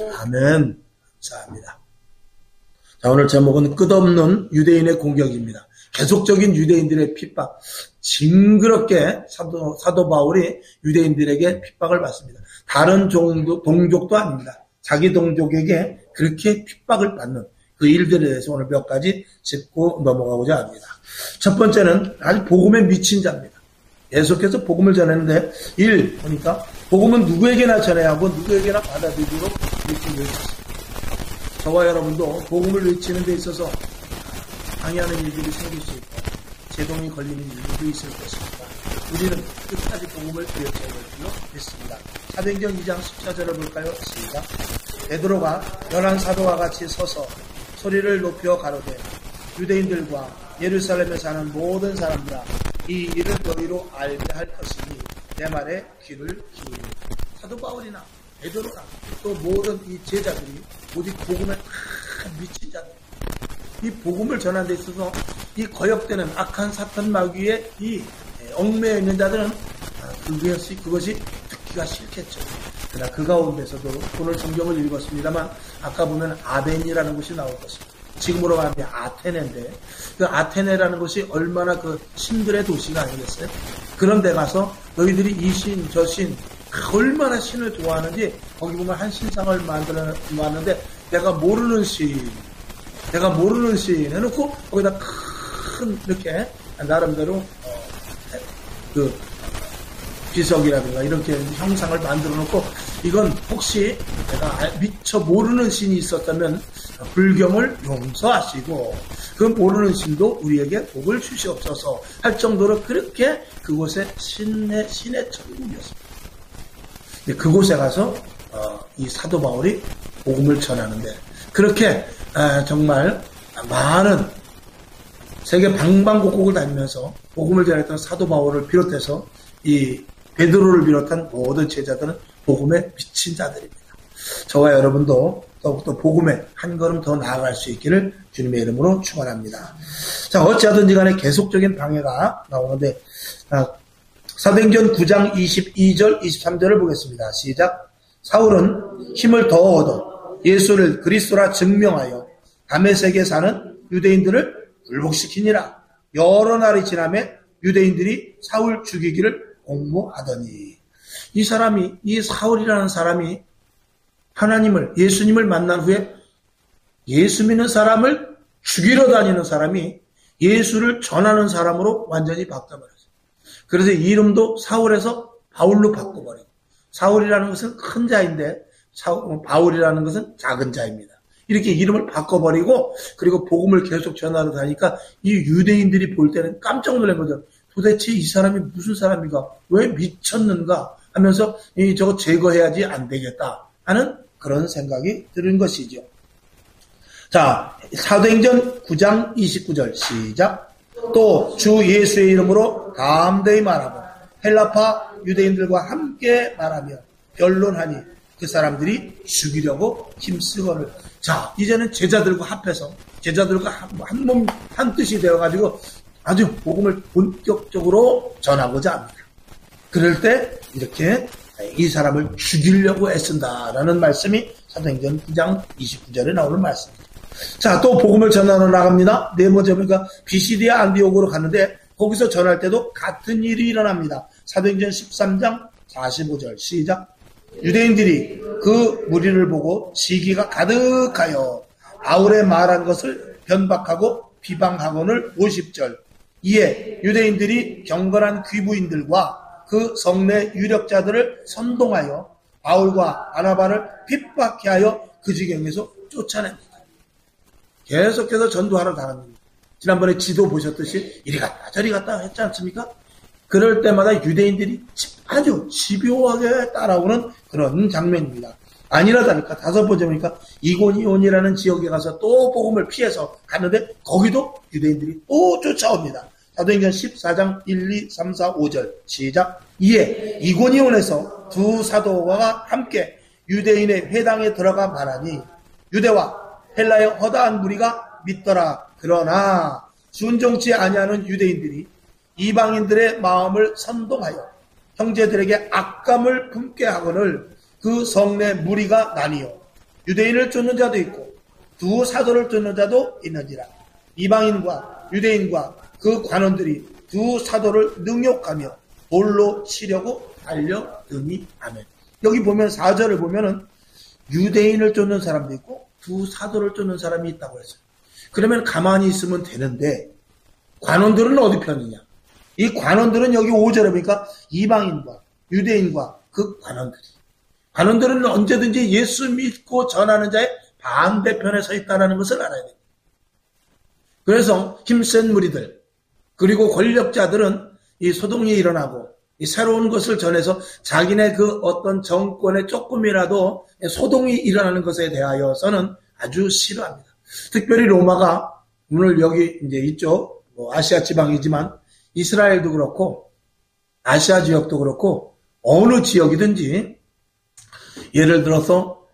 아멘. 감사합니다. 자, 오늘 제목은 끝없는 유대인의 공격입니다. 계속적인 유대인들의 핍박. 징그럽게 사도 바울이 유대인들에게 핍박을 받습니다. 다른 동족도 아닙니다. 자기 동족에게 그렇게 핍박을 받는 그 일들에 대해서 오늘 몇 가지 짚고 넘어가고자 합니다. 첫 번째는 아주 복음에 미친 자입니다. 계속해서 복음을 전했는데 보니까 복음은 누구에게나 전해야 하고 누구에게나 받아들이도록 이렇게 외쳤습니다. 저와 여러분도 복음을 외치는 데 있어서 방해하는 일들이 생길 수 있고 제동이 걸리는 일들도 있을 것입니다. 우리는 끝까지 복음을 외쳐야 할 줄로 믿습니다. 사도행전 2장 14절을 볼까요? 시작. 베드로가 연한 사도와 같이 서서 소리를 높여 가로되 유대인들과 예루살렘에 사는 모든 사람들아 이 일을 너희로 알게 할 것이니 내 말에 귀를 기울이라. 사도 바울이나 베드로나 또 모든 이 제자들이 오직 복음에 미친 자들. 이 복음을 전하는 데 있어서 이 거역되는 악한 사탄 마귀의 이 얽매여 있는 자들은 그것이 듣기가 싫겠죠. 그러나 그 가운데서도 오늘 성경을 읽었습니다만 아까 보면 아벤이라는 곳이 나올 것입니다. 지금으로 말하면 아테네인데 그 아테네라는 곳이 얼마나 그 신들의 도시가 아니겠어요? 그런 데 가서 너희들이 이 신, 저 신, 얼마나 신을 좋아하는지 거기 보면 한 신상을 만들어 놨는데 내가 모르는 신 해놓고 거기다 큰 이렇게 나름대로 그 비석이라든가 이렇게 형상을 만들어 놓고 이건 혹시 내가 미처 모르는 신이 있었다면 불경을 용서하시고 그 모르는 신도 우리에게 복을 주시옵소서 할 정도로 그렇게 그곳에 신의 천국이었습니다. 그곳에 가서 이 사도 바울이 복음을 전하는데 그렇게 정말 많은 세계 방방곡곡을 다니면서 복음을 전했던 사도 바울을 비롯해서 이 베드로를 비롯한 모든 제자들은 복음에 미친 자들입니다. 저와 여러분도 더욱더 복음에 한 걸음 더 나아갈 수 있기를 주님의 이름으로 축원합니다. 자, 어찌하든지 간에 계속적인 방해가 나오는데 사도행전 9장 22절 23절을 보겠습니다. 시작. 사울은 힘을 더 얻어 예수를 그리스도라 증명하여 다메섹에 사는 유대인들을 굴복시키니라. 여러 날이 지나매 유대인들이 사울 죽이기를 공모하더니 이 사울이라는 사람이 하나님을 예수님을 만난 후에 예수 믿는 사람을 죽이러 다니는 사람이 예수를 전하는 사람으로 완전히 바꿔버렸어요. 그래서 이름도 사울에서 바울로 바꿔버리고 사울이라는 것은 큰 자인데 바울이라는 것은 작은 자입니다. 이렇게 이름을 바꿔버리고 그리고 복음을 계속 전하러 다니까 이 유대인들이 볼 때는 깜짝 놀란 거죠. 도대체 이 사람이 무슨 사람인가? 왜 미쳤는가? 하면서 저거 제거해야지 안 되겠다 하는 그런 생각이 드는 것이죠. 자, 사도행전 9장 29절 시작. 또 주 예수의 이름으로 담대히 말하고 헬라파 유대인들과 함께 말하며 변론하니 그 사람들이 죽이려고 힘쓰거늘. 자, 이제는 제자들과 합해서 제자들과 한 몸 한 뜻이 되어가지고 아주 복음을 본격적으로 전하고자 합니다. 그럴 때 이렇게 이 사람을 죽이려고 애쓴다라는 말씀이 사도행전 9장 29절에 나오는 말씀입니다. 자, 또 복음을 전하러 나갑니다. 네 번째 보니까 비시디아 안디옥으로 갔는데 거기서 전할 때도 같은 일이 일어납니다. 사도행전 13장 45절 시작. 유대인들이 그 무리를 보고 시기가 가득하여 바울의 말한 것을 변박하고 비방하고는 50절. 이에 유대인들이 경건한 귀부인들과 그 성내 유력자들을 선동하여 바울과 바나바를 핍박해 하여 그 지경에서 쫓아냅니다. 계속해서 전도하러 나갑니다. 지난번에 지도 보셨듯이 이리 갔다 저리 갔다 했지 않습니까? 그럴 때마다 유대인들이 아주 집요하게 따라오는 그런 장면입니다. 아니라 다를까 다섯 번째 보니까 이고니온이라는 지역에 가서 또 복음을 피해서 갔는데 거기도 유대인들이 또 쫓아옵니다. 사도행전 14장 1, 2, 3, 4, 5절 시작. 이에 이고니온에서 두 사도와 함께 유대인의 회당에 들어가 말하니 유대와 헬라의 허다한 무리가 믿더라. 그러나 순종치 아니하는 유대인들이 이방인들의 마음을 선동하여 형제들에게 악감을 품게 하거늘 그 성내 무리가 나뉘어 유대인을 쫓는 자도 있고 두 사도를 쫓는 자도 있는지라. 이방인과 유대인과 그 관원들이 두 사도를 능욕하며 돌로 치려고 달려드니. 아멘. 여기 보면 4절을 보면은 유대인을 쫓는 사람도 있고 두 사도를 쫓는 사람이 있다고 했어요. 그러면 가만히 있으면 되는데 관원들은 어디 편이냐? 이 관원들은 여기 5절에 보니까 이방인과 유대인과 그 관원들은 언제든지 예수 믿고 전하는 자의 반대편에 서 있다는 것을 알아야 됩니다. 그래서 힘센 무리들 그리고 권력자들은 이 소동이 일어나고 이 새로운 것을 전해서 자기네 그 어떤 정권에 조금이라도 소동이 일어나는 것에 대하여서는 아주 싫어합니다. 특별히 로마가 오늘 여기 이제 이쪽 아시아 지방이지만 이스라엘도 그렇고 아시아 지역도 그렇고 어느 지역이든지 예를 들어서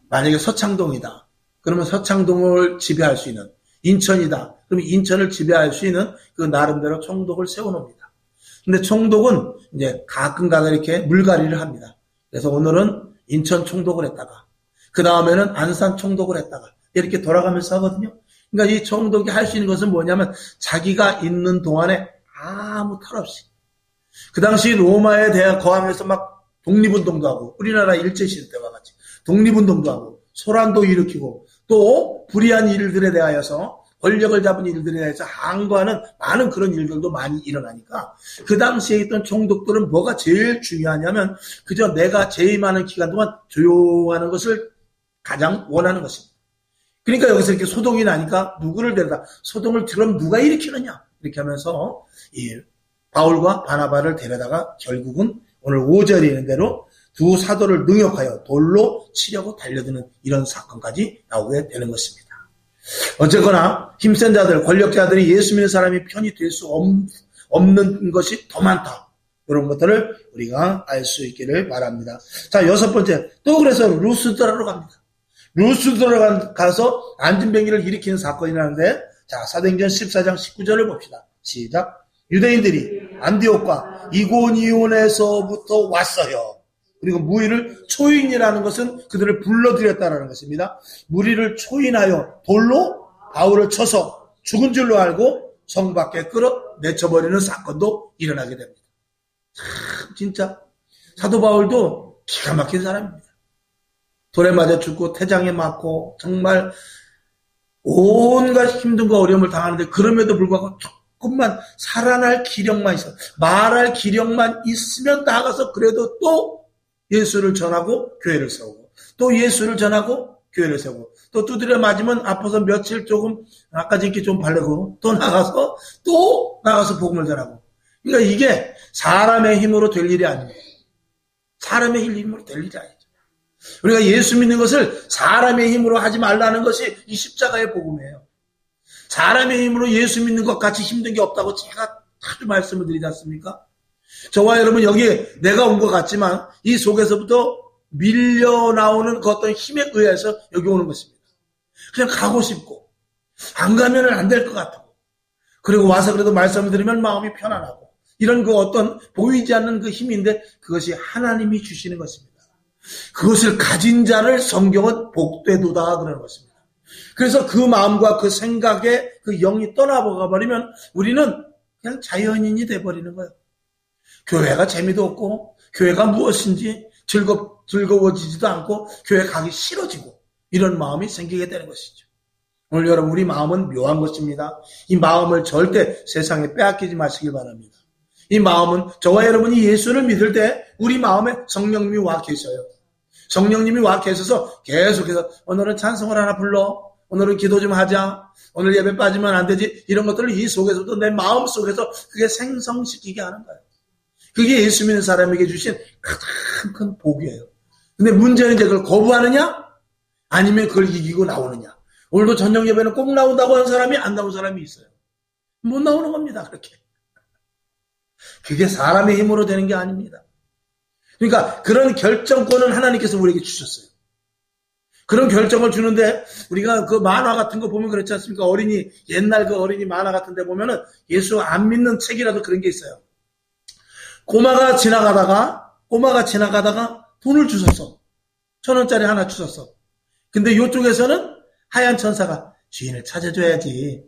만약에 서창동이다. 그러면 서창동을 지배할 수 있는 인천이다. 그러면 인천을 지배할 수 있는 그 나름대로 총독을 세워놓습니다. 근데 총독은 이제 가끔 이렇게 물갈이를 합니다. 그래서 오늘은 인천 총독을 했다가 그 다음에는 안산 총독을 했다가 이렇게 돌아가면서 하거든요. 그러니까 이 총독이 할 수 있는 것은 뭐냐면 자기가 있는 동안에 아무 탈 없이 그 당시 로마에 대한 거하면서 막 독립운동도 하고 우리나라 일제시대 때와 같이 독립운동도 하고 소란도 일으키고 또 불의한 일들에 대하여서 권력을 잡은 일들에 대해서 항거하는 많은 그런 일들도 많이 일어나니까 그 당시에 있던 총독들은 뭐가 제일 중요하냐면 그저 내가 재임하는 기간 동안 조용하는 것을 가장 원하는 것입니다. 그러니까 여기서 이렇게 소동이 나니까 누구를 데려다 소동을 그럼 누가 일으키느냐 이렇게 하면서 이 바울과 바나바를 데려다가 결국은 오늘 5절에 있는 대로 두 사도를 능욕하여 돌로 치려고 달려드는 이런 사건까지 나오게 되는 것입니다. 어쨌거나 힘센 자들, 권력자들이 예수 믿는 사람이 편이 될 수 없는 것이 더 많다. 이런 것들을 우리가 알 수 있기를 바랍니다. 자, 6번째. 또 그래서 루스드라로 갑니다. 루스드라로 가서 안진뱅이를 일으키는 사건이 나는데 자, 사도행전 14장 19절을 봅시다. 시작. 유대인들이 안디옥과 이고니온에서부터 왔어요. 그리고 무리를 초인이라는 것은 그들을 불러들였다는 것입니다. 무리를 초인하여 돌로 바울을 쳐서 죽은 줄로 알고 성 밖에 끌어내쳐버리는 사건도 일어나게 됩니다. 참 진짜 사도 바울도 기가 막힌 사람입니다. 돌에 맞아 죽고 태장에 맞고 정말 온갖 힘듦과 어려움을 당하는데 그럼에도 불구하고 조금만 살아날 기력만 있어 말할 기력만 있으면 나가서 그래도 또 예수를 전하고 교회를 세우고 또 예수를 전하고 교회를 세우고 또 두드려 맞으면 아파서 며칠 조금 아까진기 좀 바르고 또 나가서 복음을 전하고 그러니까 이게 사람의 힘으로 될 일이 아니에요. 사람의 힘으로 될 일이 아니죠. 우리가 예수 믿는 것을 사람의 힘으로 하지 말라는 것이 이 십자가의 복음이에요. 사람의 힘으로 예수 믿는 것 같이 힘든 게 없다고 제가 자주 말씀을 드리지 않습니까? 저와 여러분 여기에 내가 온 것 같지만 이 속에서부터 밀려 나오는 그 어떤 힘에 의해서 여기 오는 것입니다. 그냥 가고 싶고 안 가면은 안 될 것 같고 그리고 와서 그래도 말씀을 들으면 마음이 편안하고 이런 그 어떤 보이지 않는 그 힘인데 그것이 하나님이 주시는 것입니다. 그것을 가진 자를 성경은 복되도다 그러는 것입니다. 그래서 그 마음과 그 생각에 그 영이 떠나가 버리면 우리는 그냥 자연인이 돼버리는 거예요. 교회가 재미도 없고 교회가 무엇인지 즐거워지지도 않고 교회 가기 싫어지고 이런 마음이 생기게 되는 것이죠. 오늘 여러분 우리 마음은 묘한 것입니다. 이 마음을 절대 세상에 빼앗기지 마시길 바랍니다. 이 마음은 저와 여러분이 예수를 믿을 때 우리 마음에 성령님이 와 계셔요. 성령님이 와 계셔서 계속해서 오늘은 찬송을 하나 불러 오늘은 기도 좀 하자 오늘 예배 빠지면 안 되지 이런 것들을 이 속에서도 내 마음 속에서 그게 생성시키게 하는 거예요. 그게 예수 믿는 사람에게 주신 가장 큰 복이에요. 근데 문제는 이제 그걸 거부하느냐? 아니면 그걸 이기고 나오느냐? 오늘도 저녁 예배는 꼭 나온다고 하는 사람이 안 나온 사람이 있어요. 못 나오는 겁니다. 그렇게. 그게 사람의 힘으로 되는 게 아닙니다. 그러니까 그런 결정권은 하나님께서 우리에게 주셨어요. 그런 결정을 주는데 우리가 그 만화 같은 거 보면 그렇지 않습니까? 옛날 그 어린이 만화 같은 데 보면은 예수 안 믿는 책이라도 그런 게 있어요. 꼬마가 지나가다가 돈을 주셨어. 1,000원짜리 하나 주셨어. 근데 이쪽에서는 하얀 천사가 주인을 찾아줘야지.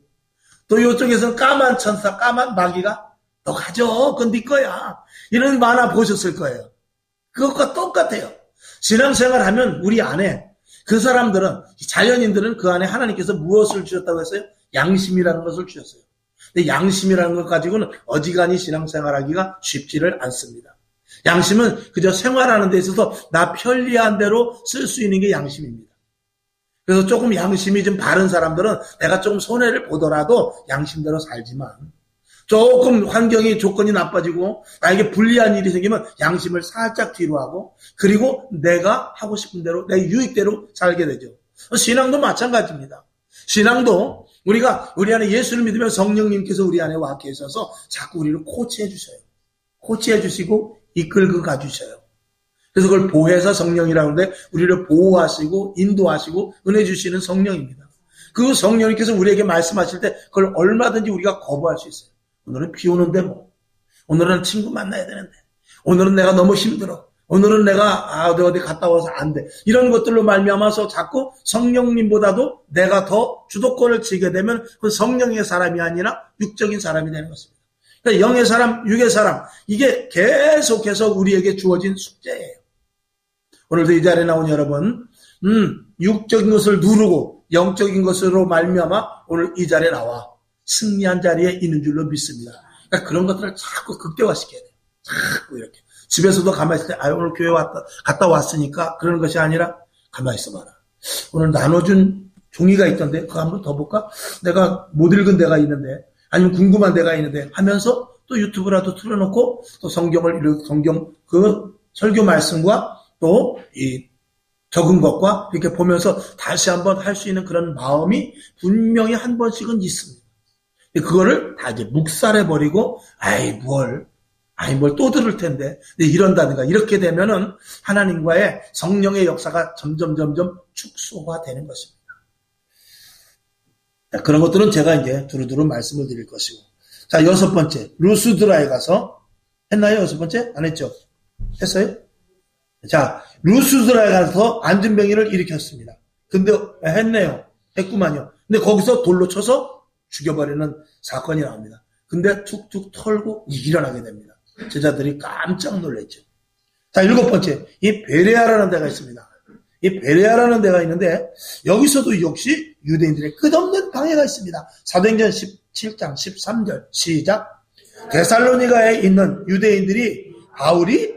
또 이쪽에서는 까만 천사, 까만 마귀가 너 가져. 그건 네 거야. 이런 만화 보셨을 거예요. 그것과 똑같아요. 신앙생활 하면 우리 안에 그 사람들은, 자연인들은 그 안에 하나님께서 무엇을 주셨다고 했어요? 양심이라는 것을 주셨어요. 근데 양심이라는 것 가지고는 어지간히 신앙생활하기가 쉽지를 않습니다. 양심은 그저 생활하는 데 있어서 나 편리한 대로 쓸 수 있는 게 양심입니다. 그래서 조금 양심이 좀 바른 사람들은 내가 조금 손해를 보더라도 양심대로 살지만, 조금 환경이 조건이 나빠지고 나에게 불리한 일이 생기면 양심을 살짝 뒤로 하고, 그리고 내가 하고 싶은 대로 내 유익대로 살게 되죠. 신앙도 마찬가지입니다. 신앙도 우리 안에 예수를 믿으면 성령님께서 우리 안에 와 계셔서 자꾸 우리를 코치해 주셔요. 코치해 주시고 이끌고 가주셔요. 그래서 그걸 보혜사 성령이라고 하는데, 우리를 보호하시고 인도하시고 은혜 주시는 성령입니다. 그 성령님께서 우리에게 말씀하실 때 그걸 얼마든지 우리가 거부할 수 있어요. 오늘은 비 오는데 뭐, 오늘은 친구 만나야 되는데, 오늘은 내가 너무 힘들어, 오늘은 내가 어디 갔다 와서 안 돼, 이런 것들로 말미암아서 자꾸 성령님보다도 내가 더 주도권을 쥐게 되면 그 성령의 사람이 아니라 육적인 사람이 되는 것입니다. 그러니까 영의 사람, 육의 사람, 이게 계속해서 우리에게 주어진 숙제예요. 오늘도 이 자리에 나온 여러분, 육적인 것을 누르고 영적인 것으로 말미암아 오늘 이 자리에 나와 승리한 자리에 있는 줄로 믿습니다. 그러니까 그런 것들을 자꾸 극대화시켜야 돼요. 자꾸 이렇게. 집에서도 가만히 있을 때, 오늘 교회 갔다 왔으니까 그러는 것이 아니라, 가만히 있어봐라. 오늘 나눠준 종이가 있던데, 그거 한번 더 볼까? 내가 못 읽은 데가 있는데, 아니면 궁금한 데가 있는데 하면서 또 유튜브라도 틀어놓고 또 성경 그 설교 말씀과 또 이 적은 것과 이렇게 보면서 다시 한번 할 수 있는 그런 마음이 분명히 한 번씩은 있습니다. 그거를 다 이제 묵살해버리고, 뭘 또 들을 텐데, 이런다든가, 이렇게 되면은 하나님과의 성령의 역사가 점점 축소가 되는 것입니다. 자, 그런 것들은 제가 이제 두루두루 말씀을 드릴 것이고. 자, 6번째. 루스드라에 가서, 했나요? 6번째? 안 했죠? 했어요? 자, 루스드라에 가서 안진뱅이를 일으켰습니다. 근데, 했네요. 했구만요. 근데 거기서 돌로 쳐서 죽여버리는 사건이 나옵니다. 근데 툭툭 털고 일어나게 됩니다. 제자들이 깜짝 놀랐죠. 자, 7번째. 이 베레아라는 데가 있습니다. 이 베레아라는 데가 있는데, 여기서도 역시 유대인들의 끝없는 방해가 있습니다. 사도행전 17장 13절 시작. 데살로니가에 있는 유대인들이 바울이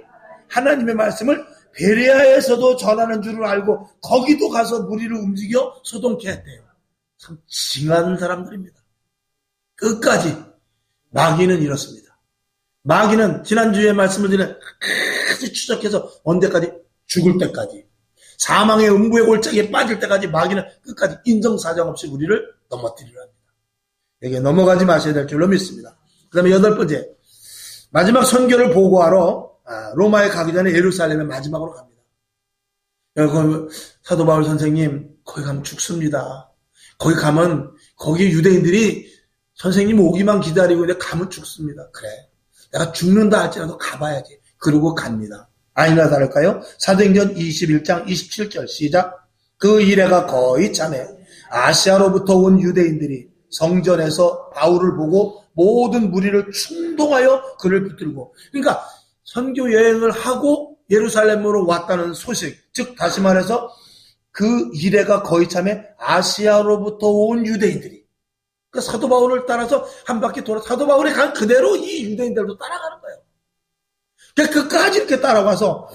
하나님의 말씀을 베레아에서도 전하는 줄을 알고 거기도 가서 무리를 움직여 소동케 했대요. 참 징한 사람들입니다. 끝까지. 마귀는 이렇습니다. 마귀는 지난주에 말씀을 드린 끝까지 추적해서 언제까지? 죽을 때까지. 사망의 음부의 골짜기에 빠질 때까지 마귀는 끝까지 인정사정 없이 우리를 넘어뜨리려 합니다. 여기에 넘어가지 마셔야 될 줄로 믿습니다. 그 다음에 8번째. 마지막 선교를 보고하러 로마에 가기 전에 예루살렘에 마지막으로 갑니다. 여러분, 사도 바울 선생님, 거기 가면 죽습니다. 거기 가면 거기 유대인들이 선생님 오기만 기다리고 있는데 가면 죽습니다. 그래, 내가 죽는다 할지라도 가봐야지. 그러고 갑니다. 아니나 다를까요? 사도행전 21장 27절 시작. 그 이래가 거의 참에 아시아로부터 온 유대인들이 성전에서 바울을 보고 모든 무리를 충동하여 그를 붙들고, 그러니까 선교 여행을 하고 예루살렘으로 왔다는 소식, 즉 다시 말해서 그 이래가 거의 참에 아시아로부터 온 유대인들이, 그러니까 사도 바울을 따라서 한 바퀴 돌아 사도 바울이 간 그대로 이 유대인들도 따라가는 거예요. 그러니까 끝까지 이렇게 따라가서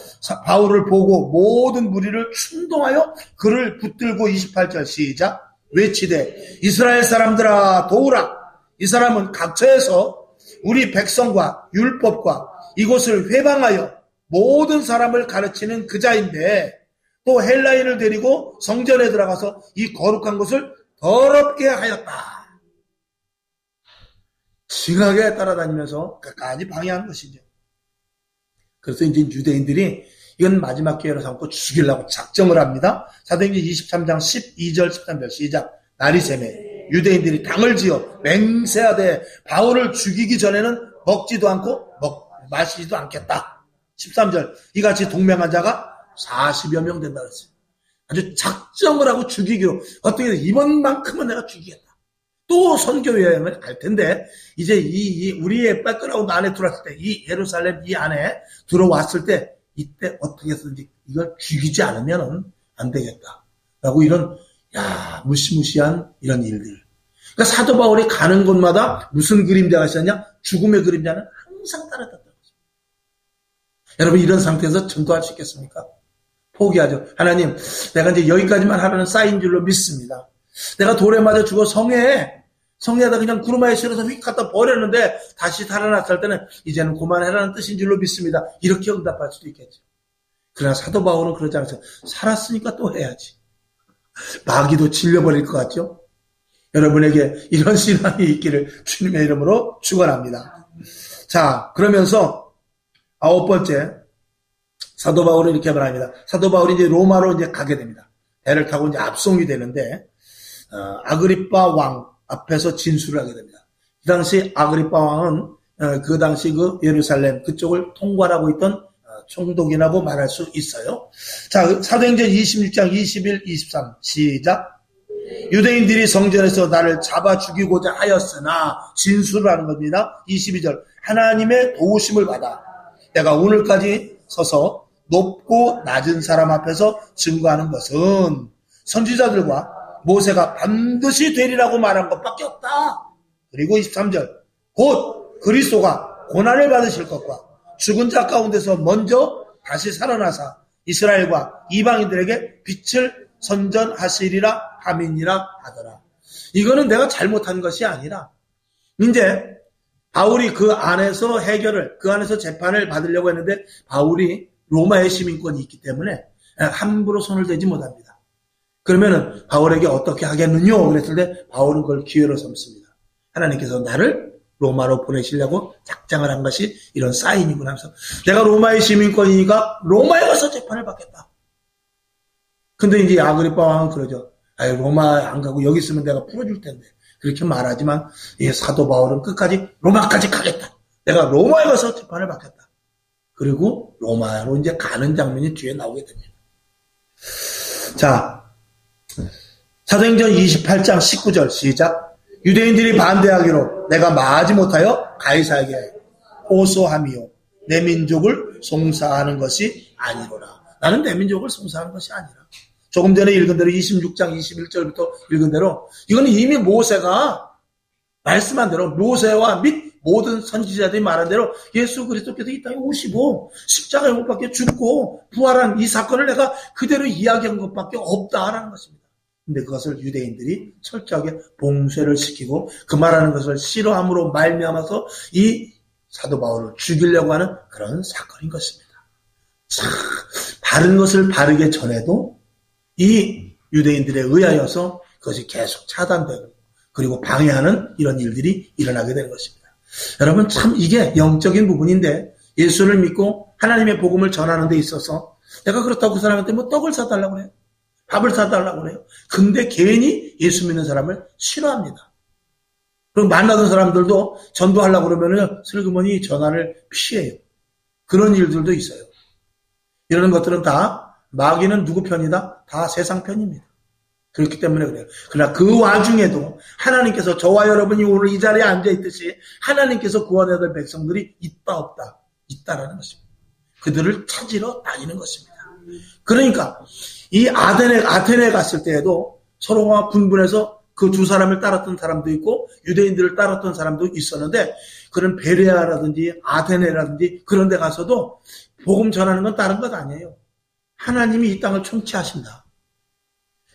바울을 보고 모든 무리를 충동하여 그를 붙들고 28절 시작. 외치되 이스라엘 사람들아 도우라. 이 사람은 각처에서 우리 백성과 율법과 이곳을 회방하여 모든 사람을 가르치는 그자인데, 또 헬라인을 데리고 성전에 들어가서 이 거룩한 곳을 더럽게 하였다. 징하게 따라다니면서 끝까지 방해한 것이죠. 그래서 이제 유대인들이 이건 마지막 기회로 삼고 죽이려고 작정을 합니다. 사도행전 23장 12절 13절 시작. 날이 새매 유대인들이 당을 지어 맹세하되 바울을 죽이기 전에는 먹지도 않고 마시지도 않겠다. 13절 이같이 동맹한 자가 40여 명 된다 그랬어요. 아주 작정을 하고 죽이기로 어떻게 해서 이번만큼은 내가 죽이겠다. 또 선교 여행을 갈 텐데 이제 우리의 백그라운드 안에 들어왔을 때 이 예루살렘 이 안에 들어왔을 때 이때 어떻게 해서든지 이걸 죽이지 않으면 안 되겠다라고 이런 무시무시한 이런 일들. 그러니까 사도 바울이 가는 곳마다 무슨 그림자가 있었냐? 죽음의 그림자는 항상 따라다녔다는 거죠. 여러분 이런 상태에서 전도할 수 있겠습니까? 포기하죠. 하나님, 내가 이제 여기까지만 하라는 쌓인 줄로 믿습니다. 내가 돌에 맞아 죽어 성에다 그냥 구루마에 실어서 휙 갖다 버렸는데 다시 살아났을 때는 이제는 그만해라는 뜻인 줄로 믿습니다. 이렇게 응답할 수도 있겠죠. 그러나 사도 바울은 그러지 않아서 살았으니까 또 해야지. 마귀도 질려버릴 것 같죠? 여러분에게 이런 신앙이 있기를 주님의 이름으로 축원합니다. 자, 그러면서 9번째 사도 바울은 이렇게 말합니다. 사도 바울이 이제 로마로 이제 가게 됩니다. 배를 타고 이제 압송이 되는데 아그리빠 왕 앞에서 진술을 하게 됩니다. 그 당시 아그리빠 왕은 그 당시 그 예루살렘 그쪽을 통괄하고 있던 총독이라고 말할 수 있어요. 자, 사도행전 26장 21, 23 시작. 유대인들이 성전에서 나를 잡아 죽이고자 하였으나 진술을 하는 겁니다. 22절 하나님의 도우심을 받아 내가 오늘까지 서서 높고 낮은 사람 앞에서 증거하는 것은 선지자들과 모세가 반드시 되리라고 말한 것밖에 없다. 그리고 23절 곧 그리스도가 고난을 받으실 것과 죽은 자 가운데서 먼저 다시 살아나사 이스라엘과 이방인들에게 빛을 선전하시리라 함이니라 하더라. 이거는 내가 잘못한 것이 아니라 이제 바울이 그 안에서 그 안에서 재판을 받으려고 했는데 바울이 로마의 시민권이 있기 때문에 함부로 손을 대지 못합니다. 그러면은 바울에게 어떻게 하겠느냐 그랬을 때 바울은 그걸 기회로 삼습니다. 하나님께서 나를 로마로 보내시려고 작정을 한 것이 이런 사인이구나 하면서 내가 로마의 시민권이니까 로마에 가서 재판을 받겠다. 근데 이제 아그리빠 왕은 그러죠. 로마 안 가고 여기 있으면 내가 풀어줄 텐데. 그렇게 말하지만 사도 바울은 끝까지 로마까지 가겠다. 내가 로마에 가서 재판을 받겠다. 그리고 로마로 이제 가는 장면이 뒤에 나오게 됩니다. 자, 사도행전 28장 19절 시작. 유대인들이 반대하기로 내가 마하지 못하여 가이사에게 호소함이요 내 민족을 송사하는 것이 아니로라. 나는 내 민족을 송사하는 것이 아니라. 조금 전에 읽은 대로 26장 21절부터 읽은 대로 이거는 이미 모세가 말씀한 대로 모세와 및 모든 선지자들이 말한 대로 예수 그리스도께서 이 땅에 오시고 십자가에 못 박혀 죽고 부활한 이 사건을 내가 그대로 이야기한 것밖에 없다라는 것입니다. 근데 그것을 유대인들이 철저하게 봉쇄를 시키고 그 말하는 것을 싫어함으로 말미암아서 이 사도 바울을 죽이려고 하는 그런 사건인 것입니다. 자, 바른 것을 바르게 전해도 이 유대인들에 의하여서 그것이 계속 차단되고 그리고 방해하는 이런 일들이 일어나게 되는 것입니다. 여러분 참 이게 영적인 부분인데 예수를 믿고 하나님의 복음을 전하는 데 있어서 내가 그렇다고 그 사람한테 뭐 떡을 사달라고 그래요. 밥을 사달라고 그래요. 근데 괜히 예수 믿는 사람을 싫어합니다. 그리고 만나던 사람들도 전도하려고 그러면은 슬그머니 전화를 피해요. 그런 일들도 있어요. 이런 것들은 다 마귀는 누구 편이다? 다 세상 편입니다. 그렇기 때문에 그래요. 그러나 그 와중에도 하나님께서 저와 여러분이 오늘 이 자리에 앉아있듯이 하나님께서 구원해야 될 백성들이 있다 없다? 있다라는 것입니다. 그들을 찾으러 다니는 것입니다. 그러니까 이 아테네에 갔을 때에도 서로가 분분해서 그 두 사람을 따랐던 사람도 있고 유대인들을 따랐던 사람도 있었는데 그런 베레아라든지 아테네라든지 그런 데 가서도 복음 전하는 건 다른 것 아니에요. 하나님이 이 땅을 통치하신다.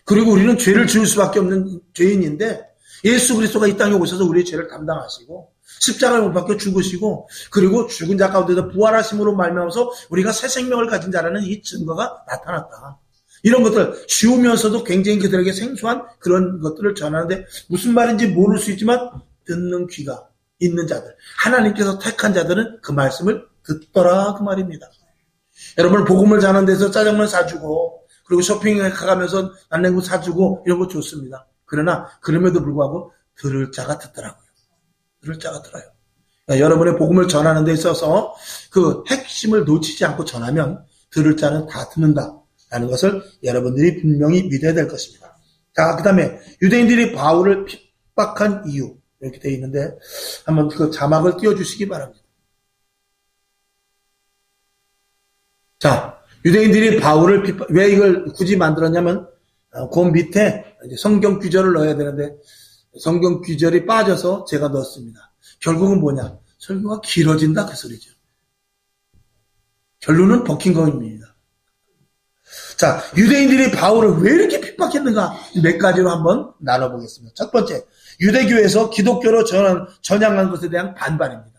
그리고 우리는 죄를 지을 수밖에 없는 죄인인데 예수 그리스도가 이 땅에 오셔서 우리의 죄를 담당하시고 십자가에 못 박혀 죽으시고 그리고 죽은 자 가운데서 부활하심으로 말미암아서 우리가 새 생명을 가진 자라는 이 증거가 나타났다. 이런 것들 쉬우면서도 굉장히 그들에게 생소한 그런 것들을 전하는데 무슨 말인지 모를 수 있지만 듣는 귀가 있는 자들 하나님께서 택한 자들은 그 말씀을 듣더라 그 말입니다. 여러분 복음을 전하는 데서 짜장면 사주고 그리고 쇼핑에 가가면서 난냉구 사주고 이런 거 좋습니다. 그러나 그럼에도 불구하고 들을 자가 듣더라고요. 들을 자가 들어요. 그러니까 여러분의 복음을 전하는 데 있어서 그 핵심을 놓치지 않고 전하면 들을 자는 다 듣는다. 라는 것을 여러분들이 분명히 믿어야 될 것입니다. 자, 그 다음에 유대인들이 바울을 핍박한 이유 이렇게 되어 있는데 한번 그 자막을 띄워주시기 바랍니다. 자, 유대인들이 바울을 왜 이걸 굳이 만들었냐면 그 밑에 성경 귀절을 넣어야 되는데 성경 귀절이 빠져서 제가 넣었습니다. 결국은 뭐냐? 설교가 길어진다 그 소리죠. 결론은 버킹엄입니다. 자, 유대인들이 바울을 왜 이렇게 핍박했는가 몇 가지로 한번 나눠보겠습니다. 첫 번째, 유대교에서 기독교로 전향한 것에 대한 반발입니다.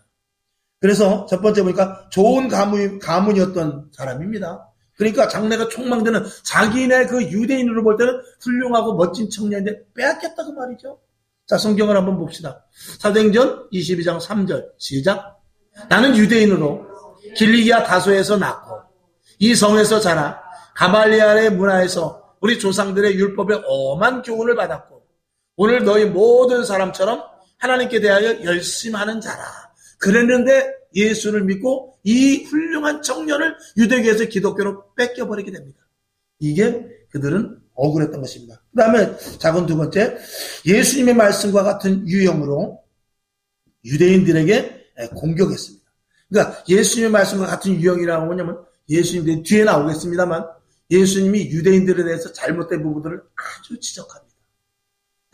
그래서 첫 번째 보니까 좋은 가문이었던 사람입니다. 그러니까 장래가 촉망되는 자기네 그 유대인으로 볼 때는 훌륭하고 멋진 청년인데 빼앗겼다 그 말이죠. 자, 성경을 한번 봅시다. 사도행전 22장 3절 시작. 나는 유대인으로 길리기아 다소에서 낳고 이 성에서 자라 가말리엘의 문화에서 우리 조상들의 율법의 엄한 교훈을 받았고 오늘 너희 모든 사람처럼 하나님께 대하여 열심하는 자라. 그랬는데 예수를 믿고 이 훌륭한 청년을 유대교에서 기독교로 뺏겨버리게 됩니다. 이게 그들은 억울했던 것입니다. 그 다음에 작은 두 번째, 예수님의 말씀과 같은 유형으로 유대인들에게 공격했습니다. 그러니까 예수님의 말씀과 같은 유형이라고 뭐냐면 예수님들이 뒤에 나오겠습니다만 예수님이 유대인들에 대해서 잘못된 부분들을 아주 지적합니다.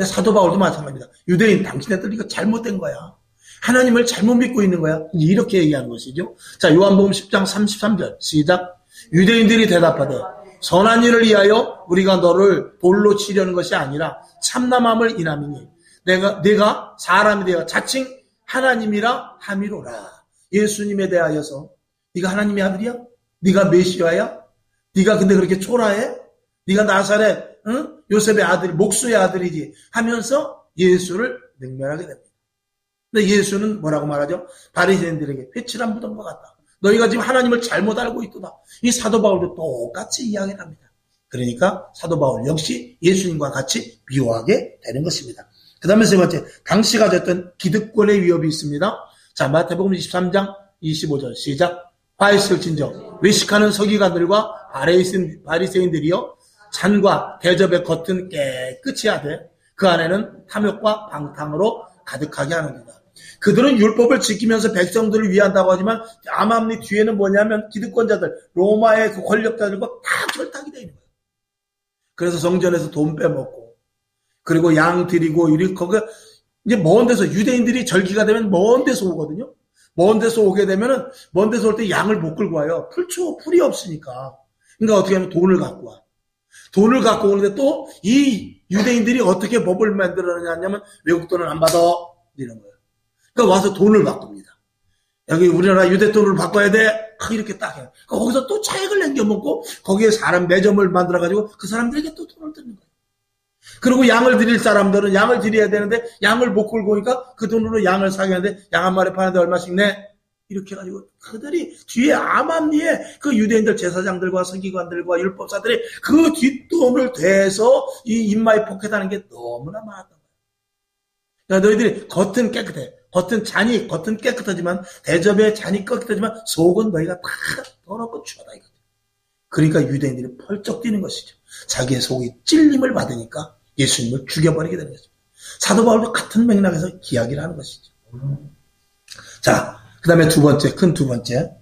사도 바울도 마찬가지입니다. 유대인 당신네들 이거 잘못된 거야. 하나님을 잘못 믿고 있는 거야. 이렇게 얘기하는 것이죠. 자, 요한복음 10장 33절 시작. 유대인들이 대답하되 선한 일을 위하여 우리가 너를 돌로 치려는 것이 아니라 참남함을 인함이니 내가 사람이 되어 자칭 하나님이라 함이로라. 예수님에 대하여서 네가 하나님의 아들이야? 네가 메시아야? 네가 근데 그렇게 초라해? 네가 나사렛 요셉의 아들이 목수의 아들이지 하면서 예수를 능멸하게 됩니다. 근데 예수는 뭐라고 말하죠? 바리새인들에게 회칠한 무덤과 같다. 너희가 지금 하나님을 잘못 알고 있도다. 이 사도 바울도 똑같이 이야기를 합니다. 그러니까 사도 바울 역시 예수님과 같이 미워하게 되는 것입니다. 그 다음에 세 번째, 당시 가졌던 기득권의 위협이 있습니다. 자, 마태복음 23장 25절 시작. 화했을진저 외식하는 서기관들과 바리새인들이여 잔과 대접의 겉은 깨끗이 하되 그 안에는 탐욕과 방탕으로 가득하게 하느니라. 그들은 율법을 지키면서 백성들을 위한다고 하지만 암암리 뒤에는 뭐냐면 기득권자들, 로마의 그 권력자들과 다 결탁이 되어 있는 거예요. 그래서 성전에서 돈 빼먹고 그리고 양 드리고 거기 이제 먼 데서 유대인들이 절기가 되면 먼 데서 오거든요. 먼 데서 오게 되면은 먼 데서 올 때 양을 못 끌고 와요. 풀이 없으니까. 그러니까 어떻게 하면 돈을 갖고 와. 돈을 갖고 오는데 또 이 유대인들이 어떻게 법을 만들어내냐면 외국 돈을 안 받아 이런 거예요. 그러니까 와서 돈을 바꿉니다. 여기 우리나라 유대 돈을 바꿔야 돼. 이렇게 딱 해요. 그러니까 거기서 또 차액을 남겨먹고 거기에 사람 매점을 만들어가지고 그 사람들에게 또 돈을 드는 거예요. 그리고 양을 드릴 사람들은 양을 드려야 되는데 양을 못 끌고 오니까 그 돈으로 양을 사게 하는데 양 한 마리 파는데 얼마씩 내? 이렇게 해가지고 그들이 뒤에 암암리에 그 유대인들 제사장들과 서기관들과 율법사들이 그 뒷돈을 대서 이 인마에 포켓하는 게 너무나 많았던 거예요. 그러니까 너희들이 겉은 깨끗해. 겉은 깨끗하지만 대접의 잔이 깨끗하지만 속은 너희가 다 더럽고 추하다 이거죠. 그러니까 유대인들이 펄쩍 뛰는 것이죠. 자기의 속이 찔림을 받으니까 예수님을 죽여버리게 되는 거죠. 사도 바울도 같은 맥락에서 이야기를 하는 것이죠. 자, 그 다음에 큰 두 번째.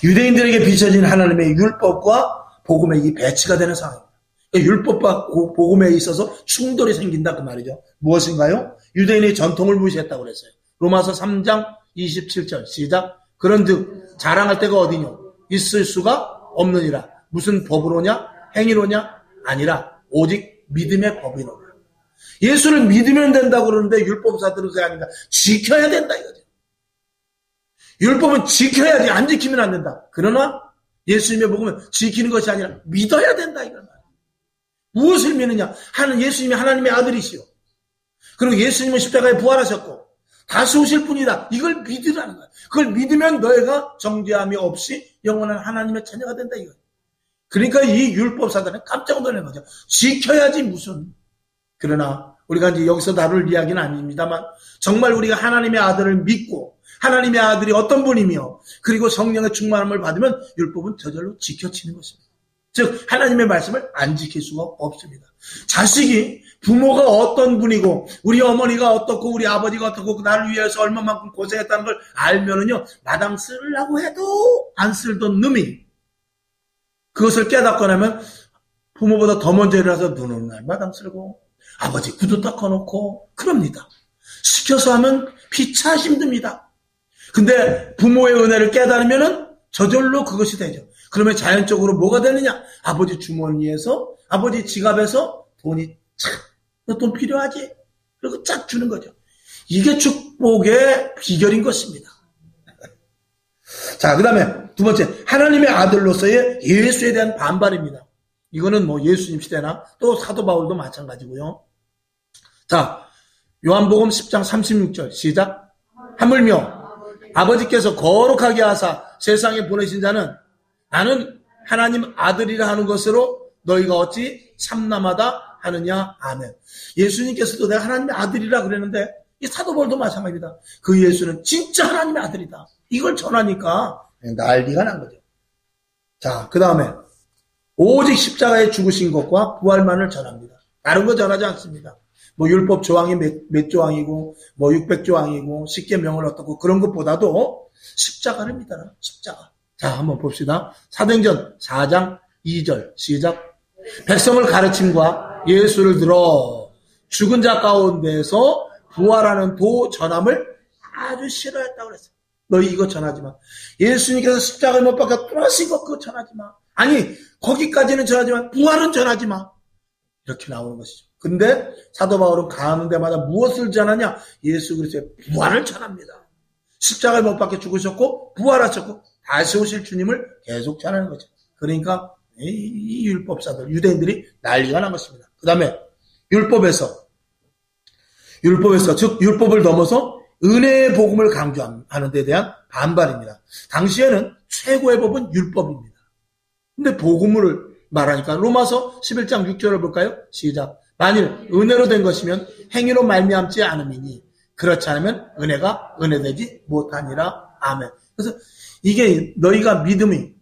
유대인들에게 비춰진 하나님의 율법과 복음의 이 배치가 되는 상황입니다. 율법과 복음에 있어서 충돌이 생긴다 그 말이죠. 무엇인가요? 유대인의 전통을 무시했다고 그랬어요. 로마서 3장 27절 시작. 그런즉 자랑할 데가 어디뇨? 있을 수가 없느니라. 무슨 법으로냐? 행위로냐? 아니라 오직 믿음의 법이로라. 예수를 믿으면 된다고 그러는데 율법사들은 그게 아니다. 지켜야 된다 이거죠. 율법은 지켜야지 안 지키면 안 된다. 그러나 예수님의 복음은 지키는 것이 아니라 믿어야 된다 이걸 말이야. 무엇을 믿느냐? 예수님이 하나님의 아들이시오. 그리고 예수님은 십자가에 부활하셨고 다시 오실 분이다. 이걸 믿으라는 거야. 그걸 믿으면 너희가 정죄함이 없이 영원한 하나님의 자녀가 된다 이거야. 그러니까 이 율법사들은 깜짝 놀라는 거죠. 지켜야지 무슨. 그러나 우리가 이제 여기서 다룰 이야기는 아닙니다만 정말 우리가 하나님의 아들을 믿고 하나님의 아들이 어떤 분이며 그리고 성령의 충만함을 받으면 율법은 저절로 지켜지는 것입니다. 즉 하나님의 말씀을 안 지킬 수가 없습니다. 자식이 부모가 어떤 분이고 우리 어머니가 어떻고 우리 아버지가 어떻고 나를 위해서 얼마만큼 고생했다는 걸 알면은요 마당 쓰려고 해도 안 쓸던 놈이 그것을 깨닫고 나면 부모보다 더 먼저 일어나서 눈 날 마당 쓸고 아버지 구두 닦아놓고 그럽니다. 시켜서 하면 피차 힘듭니다. 근데 부모의 은혜를 깨달으면은 저절로 그것이 되죠. 그러면 자연적으로 뭐가 되느냐? 아버지 주머니에서 아버지 지갑에서 돈이 착, 너 돈 필요하지? 그리고 쫙 주는 거죠. 이게 축복의 비결인 것입니다. 자, 그 다음에 두 번째, 하나님의 아들로서의 예수에 대한 반발입니다. 이거는 뭐 예수님 시대나 또 사도 바울도 마찬가지고요. 자, 요한복음 10장 36절 시작. 하물며 아버지께서 거룩하게 하사 세상에 보내신 자는 나는 하나님 아들이라 하는 것으로 너희가 어찌 참남하다 하느냐. 아멘. 예수님께서도 내가 하나님의 아들이라 그랬는데 이 사도 바울도 마찬가지입니다. 그 예수는 진짜 하나님의 아들이다. 이걸 전하니까 난리가 난 거죠. 자, 그 다음에 오직 십자가에 죽으신 것과 부활만을 전합니다. 다른 거 전하지 않습니다. 뭐 율법 조항이 몇 조항이고 뭐 600조항이고 십계명을 어떻고 그런 것보다도 십자가를 믿어라. 십자가. 자, 한번 봅시다. 사도행전 4장 2절 시작. 백성을 가르침과 예수를 들어 죽은 자 가운데서 부활하는 도 전함을 아주 싫어했다고 그랬어요. 너희 이거 전하지 마. 예수님께서 십자가에 못 박혀 돌아가신 거 그거 전하지 마. 아니 거기까지는 전하지만 부활은 전하지 마. 이렇게 나오는 것이죠. 근데 사도 바울은 가는 데마다 무엇을 전하냐? 예수 그리스도의 부활을 전합니다. 십자가에 못 박혀 죽으셨고 부활하셨고 다시 오실 주님을 계속 전하는 거죠. 그러니까 이 율법사들 유대인들이 난리가 난 것입니다. 그 다음에 율법에서 즉 율법을 넘어서 은혜의 복음을 강조하는 데 대한 반발입니다. 당시에는 최고의 법은 율법입니다. 근데 복음을 말하니까 로마서 11장 6절을 볼까요? 시작. 만일 은혜로 된 것이면 행위로 말미암지 않음이니 그렇지 않으면 은혜가 은혜되지 못하니라. 아멘. 그래서 이게 너희가 믿음이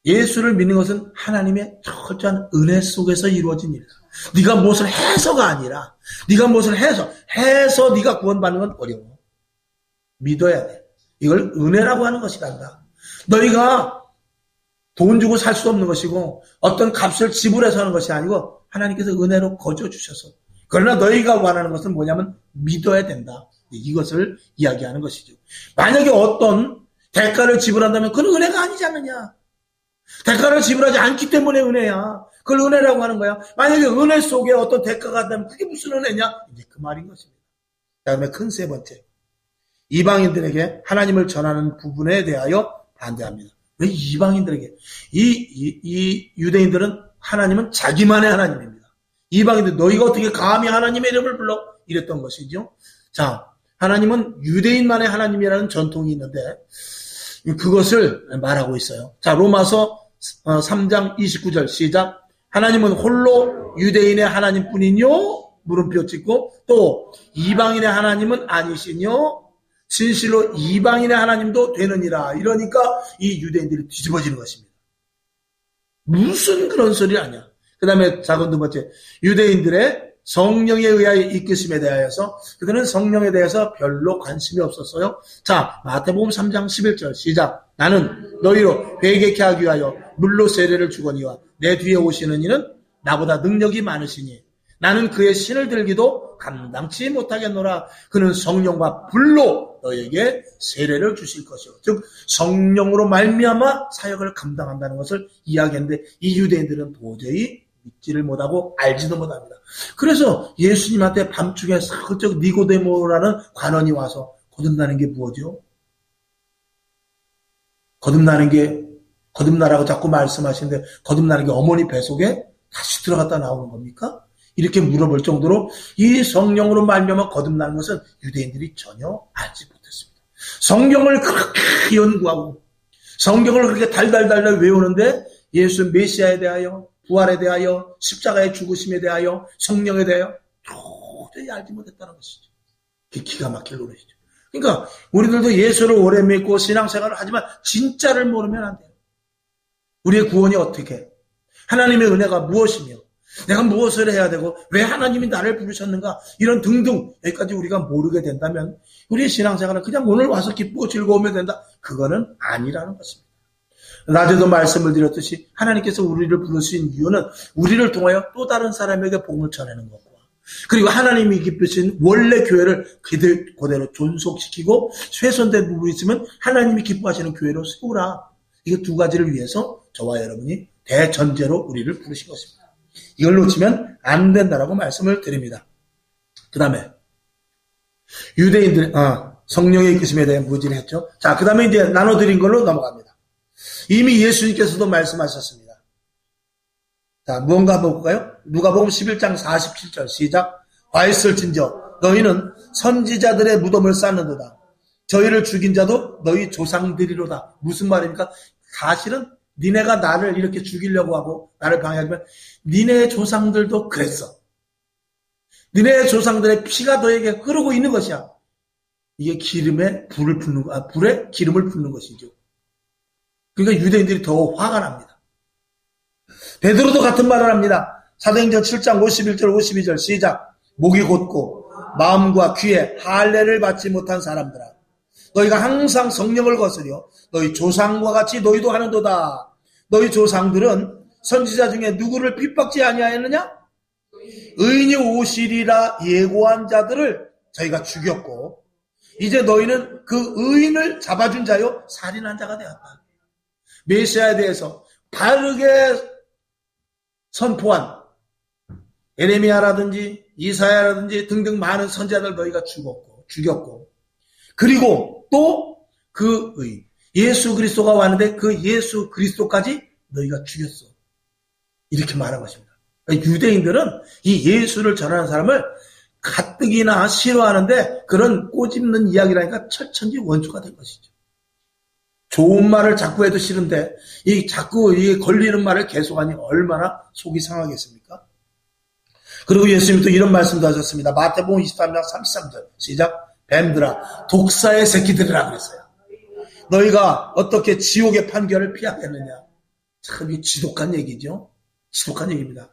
예수를 믿는 것은 하나님의 철저한 은혜 속에서 이루어진 일이다. 네가 무엇을 해서가 아니라 네가 무엇을 해서 네가 구원받는 건 어려워. 믿어야 돼. 이걸 은혜라고 하는 것이란다. 너희가 돈 주고 살 수 없는 것이고 어떤 값을 지불해서 하는 것이 아니고 하나님께서 은혜로 거저 주셔서 그러나 너희가 원하는 것은 뭐냐면 믿어야 된다. 이것을 이야기하는 것이죠. 만약에 어떤 대가를 지불한다면 그건 은혜가 아니지 않느냐. 대가를 지불하지 않기 때문에 은혜야. 그걸 은혜라고 하는 거야. 만약에 은혜 속에 어떤 대가가 있다면 그게 무슨 은혜냐? 이제 그 말인 것입니다. 그다음에 큰 세 번째. 이방인들에게 하나님을 전하는 부분에 대하여 반대합니다. 왜 이방인들에게? 이 유대인들은 하나님은 자기만의 하나님입니다. 이방인들 너희가 어떻게 감히 하나님의 이름을 불러? 이랬던 것이죠. 자, 하나님은 유대인만의 하나님이라는 전통이 있는데 그것을 말하고 있어요. 자, 로마서 3장 29절 시작. 하나님은 홀로 유대인의 하나님뿐이뇨? 물음표 찍고 또 이방인의 하나님은 아니시뇨? 진실로 이방인의 하나님도 되느니라. 이러니까 이 유대인들이 뒤집어지는 것입니다. 무슨 그런 소리 아니야. 그 다음에 작은 두 번째, 유대인들의 성령에 의하여 이끄심에 대하여서 그들은 성령에 대해서 별로 관심이 없었어요. 자, 마태복음 3장 11절 시작. 나는 너희로 회개케 하기 위하여 물로 세례를 주거니와 내 뒤에 오시는 이는 나보다 능력이 많으시니 나는 그의 신을 들기도 감당치 못하겠노라. 그는 성령과 불로 너에게 세례를 주실 것이요. 즉 성령으로 말미암아 사역을 감당한다는 것을 이야기했는데 이 유대인들은 도저히 믿지를 못하고 알지도 못합니다. 그래서 예수님한테 밤중에 슬쩍 니고데모라는 관원이 와서 거듭나는 게 뭐죠? 거듭나라고 자꾸 말씀하시는데 거듭나는 게 어머니 뱃속에 다시 들어갔다 나오는 겁니까? 이렇게 물어볼 정도로 이 성령으로 말미암아 거듭나는 것은 유대인들이 전혀 알지 못했습니다. 성경을 그렇게 연구하고 성경을 그렇게 달달달달 외우는데 예수 메시아에 대하여 부활에 대하여 십자가의 죽으심에 대하여 성령에 대하여 도저히 알지 못했다는 것이죠. 그게 기가 막힐 노릇이죠. 그러니까 우리들도 예수를 오래 믿고 신앙생활을 하지만 진짜를 모르면 안 돼요. 우리의 구원이 어떻게? 하나님의 은혜가 무엇이며 내가 무엇을 해야 되고 왜 하나님이 나를 부르셨는가 이런 등등 여기까지 우리가 모르게 된다면 우리의 신앙생활은 그냥 오늘 와서 기쁘고 즐거우면 된다. 그거는 아니라는 것입니다. 낮에도 말씀을 드렸듯이 하나님께서 우리를 부르신 이유는 우리를 통하여 또 다른 사람에게 복음을 전하는 것과 그리고 하나님이 기쁘신 원래 교회를 그대로 존속시키고 훼손된 부분이 있으면 하나님이 기뻐하시는 교회로 세우라. 이 두 가지를 위해서 저와 여러분이 대전제로 우리를 부르신 것입니다. 이걸 놓치면 안 된다라고 말씀을 드립니다. 그 다음에 유대인들 성령의 이끄심에 대한 무지를 했죠. 자, 그 다음에 이제 나눠드린 걸로 넘어갑니다. 이미 예수님께서도 말씀하셨습니다. 자, 무언가 볼까요? 누가복음 11장 47절 시작. 와 있을진저 너희는 선지자들의 무덤을 쌓는도다. 저희를 죽인 자도 너희 조상들이로다. 무슨 말입니까? 사실은 니네가 나를 이렇게 죽이려고 하고 나를 방해하지만 니네 조상들도 그랬어. 니네 조상들의 피가 너에게 흐르고 있는 것이야. 이게 불에 기름을 붓는 것이죠. 그러니까 유대인들이 더 화가 납니다. 베드로도 같은 말을 합니다. 사도행전 7장 51절 52절 시작. 목이 곧고 마음과 귀에 할례를 받지 못한 사람들아 너희가 항상 성령을 거스려 너희 조상과 같이 너희도 하는도다. 너희 조상들은 선지자 중에 누구를 핍박지 아니하였느냐? 의인이 오시리라 예고한 자들을 저희가 죽였고 이제 너희는 그 의인을 잡아준 자요 살인한 자가 되었다. 메시아에 대해서 바르게 선포한 에레미야라든지 이사야라든지 등등 많은 선지자들 너희가 죽였고 그리고 또 그 의인 예수 그리스도가 왔는데 그 예수 그리스도까지 너희가 죽였어. 이렇게 말한 것입니다. 그러니까 유대인들은 이 예수를 전하는 사람을 가뜩이나 싫어하는데 그런 꼬집는 이야기라니까 철천지 원수가 된 것이죠. 좋은 말을 자꾸 해도 싫은데 자꾸 걸리는 말을 계속하니 얼마나 속이 상하겠습니까? 그리고 예수님이 또 이런 말씀도 하셨습니다. 마태복음 23장 33절 시작. 뱀들아 독사의 새끼들이라 그랬어요. 너희가 어떻게 지옥의 판결을 피하겠느냐. 참 이게 지독한 얘기죠. 지독한 얘기입니다.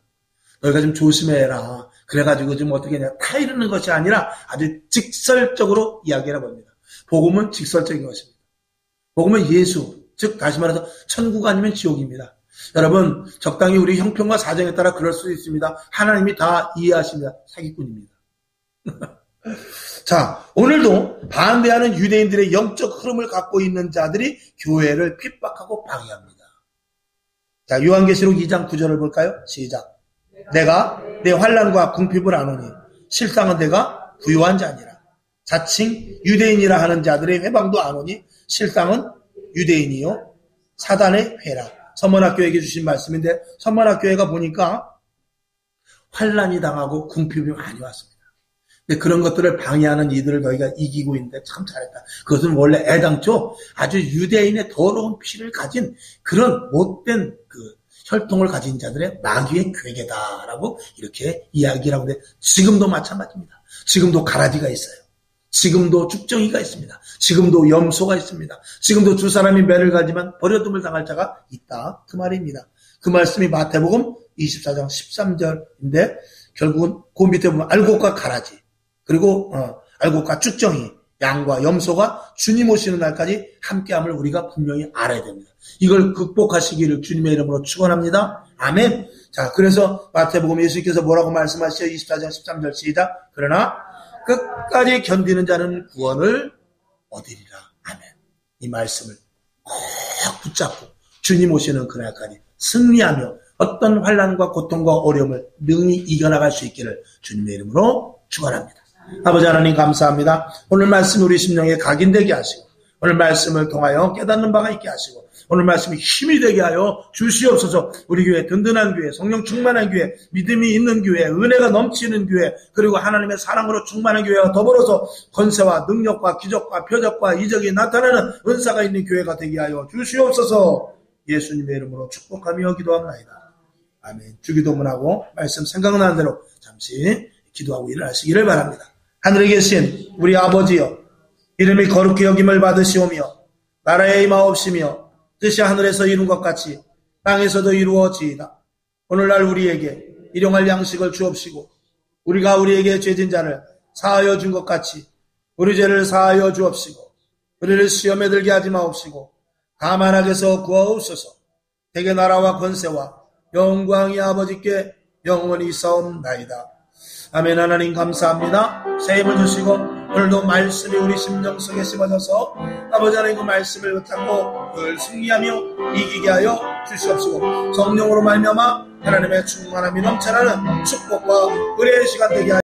너희가 좀 조심해라. 그래가지고 좀 어떻게 하냐. 타이르는 것이 아니라 아주 직설적으로 이야기를 해봅니다. 복음은 직설적인 것입니다. 복음은 예수, 즉 다시 말해서 천국 아니면 지옥입니다. 여러분 적당히 우리 형편과 사정에 따라 그럴 수 있습니다. 하나님이 다 이해하십니다. 사기꾼입니다. 자, 오늘도 반대하는 유대인들의 영적 흐름을 갖고 있는 자들이 교회를 핍박하고 방해합니다. 자, 요한계시록 2장 9절을 볼까요? 시작. 내가 내 환난과 궁핍을 아노니 실상은 내가 부요한 자니라. 자칭 유대인이라 하는 자들의 회방도 아노니 실상은 유대인이요 사단의 회라. 서문학교에게 주신 말씀인데 서문학교회가 보니까 환난이 당하고 궁핍이 많이 왔습니다. 근데 그런 것들을 방해하는 이들을 너희가 이기고 있는데 참 잘했다. 그것은 원래 애당초 아주 유대인의 더러운 피를 가진 그런 못된 그 혈통을 가진 자들의 마귀의 괴계다라고 이렇게 이야기를 하는데 지금도 마찬가지입니다. 지금도 가라지가 있어요. 지금도 죽정이가 있습니다. 지금도 염소가 있습니다. 지금도 두 사람이 매를 가지만 버려둠을 당할 자가 있다. 그 말입니다. 그 말씀이 마태복음 24장 13절인데 결국은 그 밑에 보면 알곡과 가라지 그리고 알곡과 쭉정이 양과 염소가 주님 오시는 날까지 함께함을 우리가 분명히 알아야 됩니다. 이걸 극복하시기를 주님의 이름으로 축원합니다. 아멘. 자, 그래서 마태복음 예수님께서 뭐라고 말씀하시죠? 24장 13절 시작. 그러나 끝까지 견디는 자는 구원을 얻으리라. 아멘. 이 말씀을 꼭 붙잡고 주님 오시는 그날까지 승리하며 어떤 환난과 고통과 어려움을 능히 이겨나갈 수 있기를 주님의 이름으로 축원합니다. 아버지 하나님 감사합니다. 오늘 말씀 우리 심령에 각인되게 하시고 오늘 말씀을 통하여 깨닫는 바가 있게 하시고 오늘 말씀이 힘이 되게 하여 주시옵소서. 우리 교회 든든한 교회, 성령 충만한 교회, 믿음이 있는 교회, 은혜가 넘치는 교회, 그리고 하나님의 사랑으로 충만한 교회와 더불어서 권세와 능력과 기적과 표적과 이적이 나타나는 은사가 있는 교회가 되게 하여 주시옵소서. 예수님의 이름으로 축복하며 기도합니다. 아멘. 주기도문하고 말씀 생각나는 대로 잠시 기도하고 일어나시기를 바랍니다. 하늘에 계신 우리 아버지여, 이름이 거룩히 여김을 받으시오며 나라의 임하옵시며 뜻이 하늘에서 이룬 것 같이 땅에서도 이루어지이다. 오늘날 우리에게 일용할 양식을 주옵시고 우리가 우리에게 죄진 자를 사하여 준 것 같이 우리 죄를 사하여 주옵시고 우리를 시험에 들게 하지 마옵시고 다만 악에서 구하옵소서. 대개 나라와 권세와 영광이 아버지께 영원히 있사옵나이다. 아멘. 하나님 감사합니다. 새 힘을 주시고 오늘도 말씀이 우리 심령 속에 심어져서 아버지 하나님 그 말씀을 붙잡고 늘 승리하며 이기게 하여 주시옵시고 성령으로 말미암아 하나님의 충만함이 넘쳐나는 축복과 은혜의 시간 되게 하여